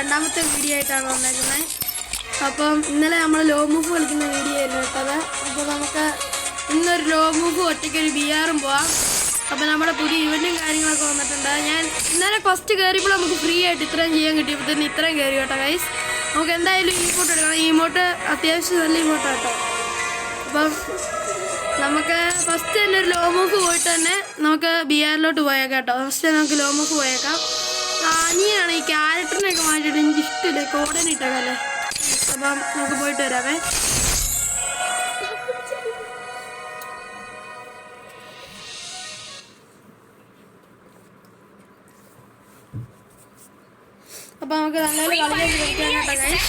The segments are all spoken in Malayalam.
രണ്ടാമത്തെ വീഡിയോ ആയിട്ടാണ് വന്നേക്കുന്നത്. അപ്പം ഇന്നലെ നമ്മൾ ലോ മൂവ് കളിക്കുന്ന വീഡിയോ ആയിരുന്നു കേട്ടത്. അപ്പോൾ നമുക്ക് ഇന്നൊരു ലോ മൂവ് ഒറ്റയ്ക്കൊരു BR-ഉം പോവാം. അപ്പോൾ നമ്മുടെ പുതിയ ഇവൻറ്റും കാര്യങ്ങളൊക്കെ വന്നിട്ടുണ്ട്. ഞാൻ ഇന്നലെ ഫസ്റ്റ് കയറിയപ്പോൾ നമുക്ക് ഫ്രീ ആയിട്ട് ഇത്രയും ചെയ്യാൻ കിട്ടിയപ്പോൾ തന്നെ ഇത്രയും കയറി കേട്ടോ ഗൈസ്. നമുക്ക് എന്തായാലും ഇമോട്ട് എടുക്കണം. ഈ ഇമോട്ട് അത്യാവശ്യം നല്ല ഇമോട്ട് കേട്ടോ. അപ്പം നമുക്ക് ഫസ്റ്റ് തന്നെ ഒരു ലോ മൂവ് പോയിട്ട് തന്നെ നമുക്ക് BR-ലോട്ട് പോയേക്കാം കേട്ടോ. ഫസ്റ്റ് നമുക്ക് ലോ മൂവ് പോയേക്കാം. അനിയാണ് ഈ ക്യാരക്ടറിനെയൊക്കെ മാറ്റിയിട്ട് എനിക്ക് ഇഷ്ടമില്ല, കോടനിട്ടല്ലേ. അപ്പം നമുക്ക് പോയിട്ട് വരാവേ. അപ്പം നമുക്ക് നല്ലപോലെ കളിക്കാൻ കളിക്കാൻ കേട്ടോ ഗൈസ്.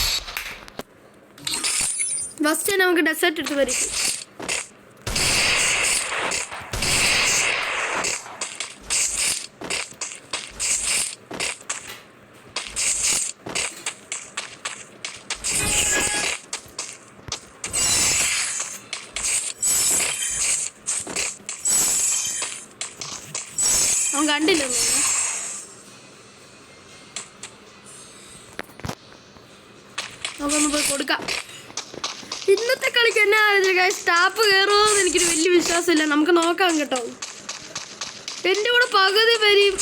ഫസ്റ്റ് തന്നെ നമുക്ക് ഡെസേർട്ട് എടുത്ത് വരും. അവൻ കണ്ടില്ല, നമുക്കൊന്ന് പോയി കൊടുക്കാം. ഇന്നത്തെ കളിക്ക് എന്നാ സ്റ്റാപ്പ് കയറുമോന്ന് എനിക്കൊരു വലിയ വിശ്വാസമില്ല. നമുക്ക് നോക്കാം കേട്ടോ. എൻ്റെ കൂടെ പകുതി വരെയും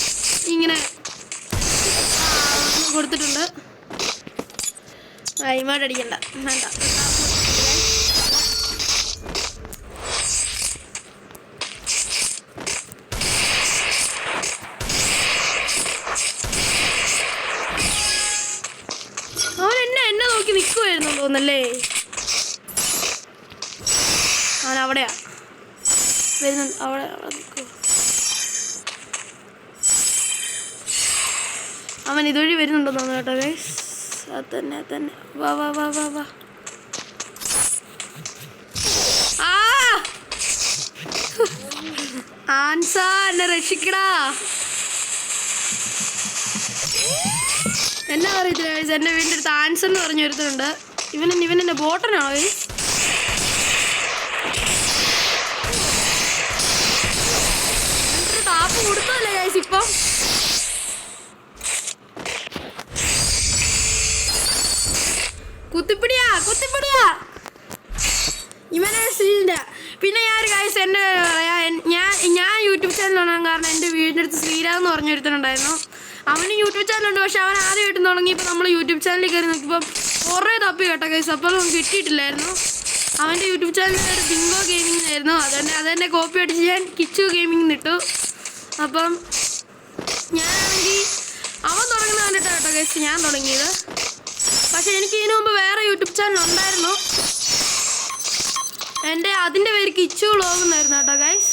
ഇങ്ങനെ കൊടുത്തിട്ടുണ്ട്. ഇങ്ങോട്ട് അടിക്കണ്ട, വേണ്ട. അവൻ എന്നെ നോക്കി നിൽക്കുമായിരുന്നു തോന്നല്ലേ. അവൻ അവിടെയാ വരുന്നുണ്ട്, അവിടെ നിൽക്കുക. അവൻ ഇതുവഴി വരുന്നുണ്ടോ തോന്നുന്നു കേട്ടോ ഗൈസ്. അത് തന്നെ വാ വാ വാ വാ വാ. ആൻസാ എന്നെ രക്ഷിക്കടാ. എന്നാ അറിയത്തില്ല ഗൈസ്, എൻ്റെ വീടിൻ്റെ അടുത്ത് ആൻസർ എന്ന് പറഞ്ഞ ഒരുത്തനുണ്ട്. ഇവനെന്നെ ബോട്ടനാണോ ഗൈസ്? ടാപ്പ് കൊടുത്തല്ലേ ഗൈസ് ഇപ്പം. കുത്തിപ്പിടിയാ ഇവനെ സീലിൻ്റെ. പിന്നെ ഞാൻ ഗൈസ് എൻ്റെ ഞാൻ യൂട്യൂബ് ചാനൽ തുടങ്ങാൻ കാരണം എൻ്റെ വീടിൻ്റെ അടുത്ത് ശ്രീരാം എന്ന് പറഞ്ഞൊരുത്തനുണ്ടായിരുന്നു. അവന് യൂട്യൂബ് ചാനലുണ്ട്, പക്ഷെ അവൻ ആദ്യമായിട്ട് തുടങ്ങിയപ്പോൾ നമ്മൾ യൂട്യൂബ് ചാനലിൽ കയറി നോക്കിയപ്പോൾ കുറേ തപ്പി കേട്ടോ ഗൈസ്. അപ്പോൾ നമുക്ക് കിട്ടിയിട്ടില്ലായിരുന്നു. അവൻ്റെ യൂട്യൂബ് ചാനലിൻ്റെ ഒരു ബിങ്കോ ഗെയിമിംഗ് ആയിരുന്നു. അതെന്നെ കോപ്പി അടിച്ച് ഞാൻ കിച്ചു ഗെയിമിംഗ് ഇട്ടു. അപ്പം ഞാനാണെങ്കിൽ അവൻ തുടങ്ങുന്നത് കണ്ടിട്ടാണ് കേട്ടോ ഗൈസ് ഞാൻ തുടങ്ങിയത്. പക്ഷെ എനിക്ക് ഇതിനു മുമ്പ് വേറെ യൂട്യൂബ് ചാനൽ ഉണ്ടായിരുന്നു. അതിൻ്റെ പേര് കിച്ചു വ്ളോഗ് എന്നായിരുന്നു കേട്ടോ ഗൈസ്.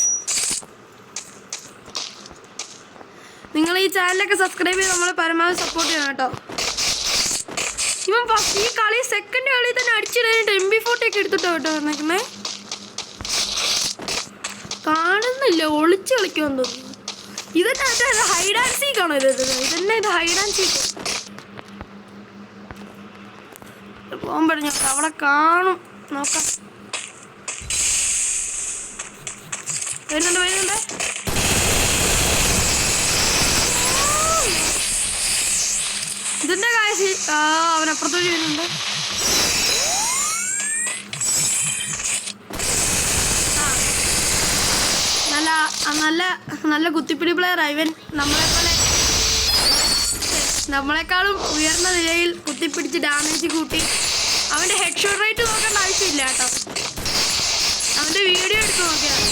നിങ്ങൾ ഈ ചാനലൊക്കെ സബ്സ്ക്രൈബ് ചെയ്ത് നമ്മളെ പരമാവധി സപ്പോർട്ട് ചെയ്യണം കേട്ടോ. ഇവൻ ഈ കളി സെക്കൻഡ് കളി തന്നെ അടിച്ചിടാനായിട്ട് MP40 ഒക്കെ എടുത്തിട്ടോ കേട്ടോ വന്നേക്കുന്നേ. കാണുന്നില്ല, ഒളിച്ച് കളിക്കുമെന്ന് തോന്നുന്നു. ഇതെന്നെ ഹൈഡ് ആൻഡ് സീക്ക് ആണോ? ഇത് ഹൈഡ് ആൻഡ് സീക്ക്. പോകുമ്പോഴും ഞാൻ അവിടെ കാണും, നോക്കാം. വരുന്നുണ്ട്. ഇതിന്റെ കാശ് അവനപ്പുറത്തോട്ട് വരുന്നുണ്ട്. നല്ല കുത്തിപ്പിടി പ്ലെയർ ഇവൻ. നമ്മളെക്കാളും ഉയർന്ന നിലയിൽ കുത്തിപ്പിടിച്ച് ഡാമേജ് കൂട്ടി. അവൻ്റെ ഹെഡ് ഷോട്ട് റേറ്റ് നോക്കേണ്ട ആവശ്യമില്ല കേട്ടോ. അവൻ്റെ വീഡിയോ എടുത്ത് നോക്കിയാൽ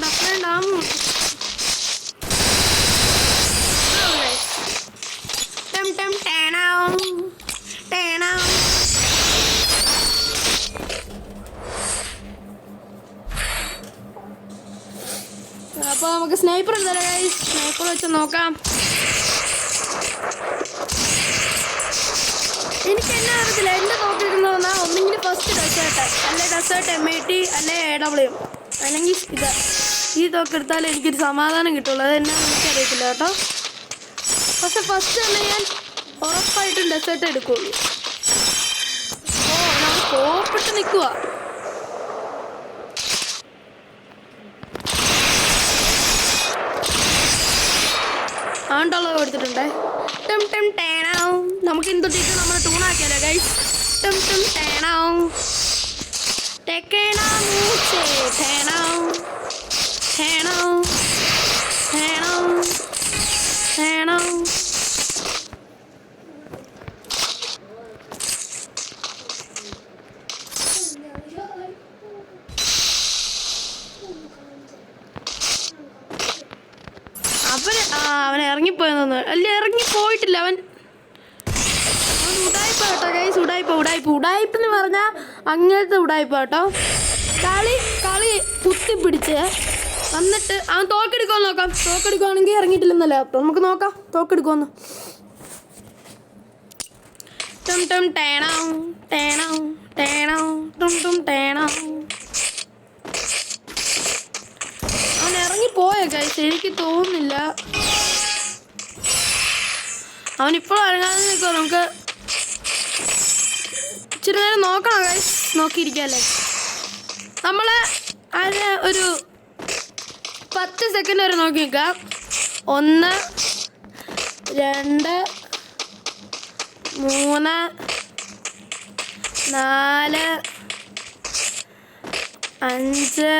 അത്രയും ഡാമു. അപ്പോൾ നമുക്ക് സ്നൈപ്പർ എടുത്താലോ ഗൈസ്. സ്നൈപ്പർ വെച്ച് നോക്കാം. എനിക്ക് എന്നാ അറിയത്തില്ല, എൻ്റെ നോക്കിയിരുന്നതെന്നാ ഒന്നെങ്കിൽ ഫസ്റ്റ് ഡെസേർട്ട്, അല്ലെ ഡെസേർട്ട് M80, അല്ലെ AW, അല്ലെങ്കിൽ ഇതൊക്കെ എടുത്താലേ എനിക്കൊരു സമാധാനം കിട്ടുള്ളൂ. അതെന്നാ എനിക്കറിയത്തില്ല കേട്ടോ. പക്ഷെ ഫസ്റ്റ് തന്നെ ഞാൻ ഉറപ്പായിട്ടും ഡെസേർട്ട് എടുക്കുള്ളൂ. ഓ, ഞാൻ കോപ്പിട്ട് നിൽക്കുക. അതുകൊണ്ടുള്ളത് കൊടുത്തിട്ടുണ്ട്. നമുക്ക് എന്തൊട്ടിട്ട് നമ്മൾ ടൂണാക്കിയാലോ ഗൈസ്. അവൻ ഇറങ്ങിപ്പോയെന്ന് തോന്നുന്നു. അല്ല, ഇറങ്ങിപ്പോയിട്ടില്ല. അവൻ ഉടായ്പ കേട്ടോ ഗൈസ്. ഉടായ്പ എന്ന് പറഞ്ഞാൽ അങ്ങനത്തെ ഉടായ്പ കേട്ടോ. കളി കുത്തിപ്പിടിച്ച് വന്നിട്ട് അവൻ തോക്കെടുക്കുമെന്ന് നോക്കാം. തോക്കെടുക്കുവാണെങ്കിൽ ഇറങ്ങിയിട്ടില്ലെന്നല്ലേ, അപ്പം നമുക്ക് നോക്കാം തോക്കെടുക്കുമെന്ന്. അവൻ ഇറങ്ങിപ്പോയോ ഗൈസ്? എനിക്ക് തോന്നുന്നില്ല. അവനിപ്പോഴും ഇറങ്ങാതെ നിൽക്കുമോ? നമുക്ക് ഇച്ചിരി നേരം നോക്കണം ഗൈസ്. നോക്കിയിരിക്കല്ലേ. നമ്മൾ അതിന് ഒരു 10 സെക്കൻഡ് വരെ നോക്കി നിൽക്കാം. 1 2 3 4 5 6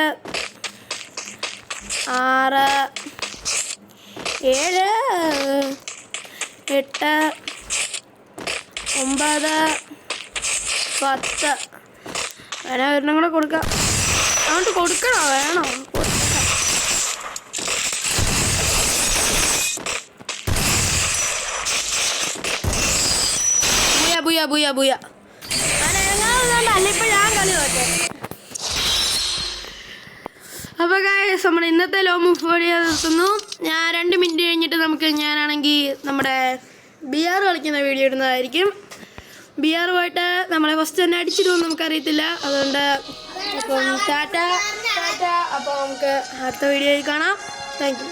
7 8 9 10. അതിനെ ഒരെണ്ണം കൂടെ കൊടുക്കാം. അങ്ങോട്ട് കൊടുക്കണോ? വേണോ? ബുയ അല്ല, ഇപ്പം ഞാൻ കളി നോക്കേ. അപ്പോൾ ഗൈസ്, നമ്മുടെ ഇന്നത്തെ ലോ മൂവ് വീഡിയോ നിർത്തുന്നു. ഞാൻ 2 മിനിറ്റ് കഴിഞ്ഞിട്ട് ഞാനാണെങ്കിൽ നമ്മുടെ BR കളിക്കുന്ന വീഡിയോ ഇടുന്നതായിരിക്കും. BR പോയിട്ട് നമ്മളെ ഫസ്റ്റ് തന്നെ അടിച്ചിടുമെന്ന് നമുക്കറിയത്തില്ല. അതുകൊണ്ട് അപ്പം ടാറ്റ. അപ്പോൾ നമുക്ക് അടുത്ത വീഡിയോയിൽ കാണാം. Thank you.